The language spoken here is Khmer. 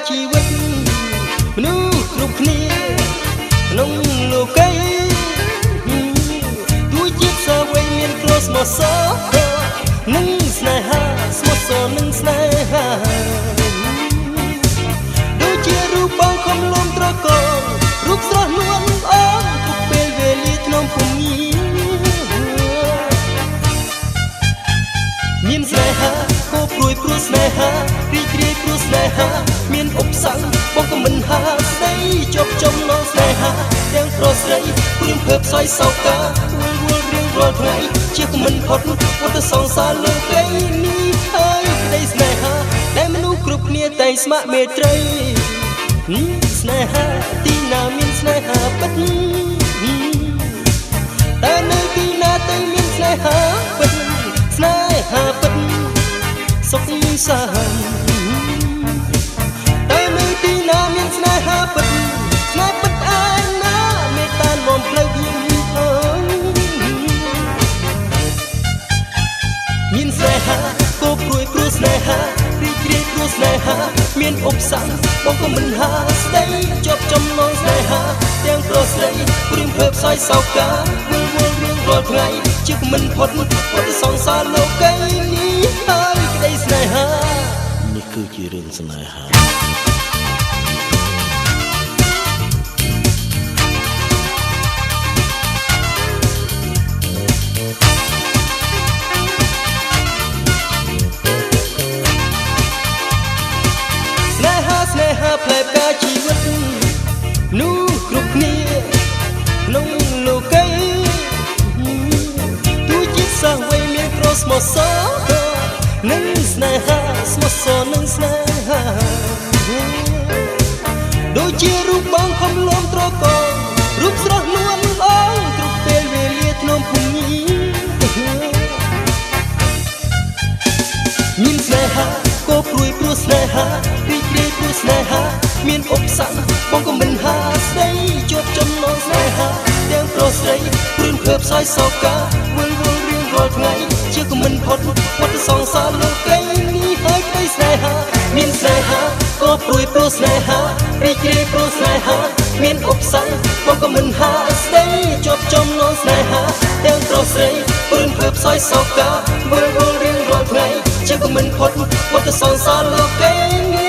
ជីវិតមនុស្សគ្រប់គ្នាក្នុងលោកីទួជាតិសាវ័យមានគ្រោះស្មោះសរនឹងស្នេហាស្មោះសរនឹងស្នេហាដូចជារូបបងខំលំត្រកងរូបស្រស់នួនអងគ្រប់ពេលវេលាក្នុងភូមិមានស្នេហាគោព្រួយព្រោះស្នេហារីករាយព្រោះស្នេហាមានឧបសគ្គបងក៏មិនហាស្ដីជប់ចំណងស្នេហាទាំងប្រុសស្រីព្រៀងភើបផ្សាយសោកាវល់រៀងរាល់ថ្ងៃជាក៏មិនផុតវត្តសង្សារលោកីនេះហើយក្តីស្នេហាដែលមនុស្សគ្រប់គ្នាតែងស្ម័គ្រមេត្រីស្នេហាទីណាមានស្នេហាពិតតែនៅទីណាតែមានស្នេហាពិតស្នេហាពិតសុខសាន្តតែនៅទីណាមានស្នេហាពិតស្នេហ៍ពិតឯណាមេត្តានាំផ្លូវយើងមានស្នេហាគោព្រួយព្រោះស្នេហារីករាយព្រោះស្នេហាមានឧបសគ្គបងក៏មិនហាស្ដីជាប់ចំណងស្នេហាទាំងប្រុសស្រីព្រៀងភើបផ្សាយសោកាវល់រៀងរាល់ថ្ងៃជាក៏មិនផុតវត្តសង្សារលោកីនេះហើយក្តីស្នេហានេះគឺជារឿងស្នេហាស្នេហាផ្លែផ្កាជីវិតនោះគ្រប់គ្នាក្នុងលោកីទួជាតិសាវ័យមានគ្រោះស្មោះសរនឹងស្នេហាស្មោះសរនឹងស្នេហាដូចជារូបបងខំលំត្រកងរូបស្រស់នួនអងគ្រប់ពេលវេលាក្នុងភូមិមានស្នេហាគោព្រួយព្រោះស្នេហារីករាយព្រោះស្នេហាមានឧបសគ្គបងក៏មិនហាស្ដីជាប់ចំណងស្នេហាទាំងប្រុសស្រីព្រៀងភើបផ្សាយសោកាវល់រៀងរាល់ថ្ងៃជាក៏មិនផុតវត្តសង្សារលោកីនេះហើយក្តីស្នេហាមានស្នេហាគោព្រួយព្រោះស្នេហារីករាយព្រោះស្នេហាមានឧបសគ្គបងក៏មិនហាស្ដីជាប់ចំណងស្នេហាទាំងប្រុសស្រីព្រៀងភើបផ្សាយសោកាវល់រៀងរាល់ថ្ងៃជាក៏មិនផុតវត្តសង្សារលោកី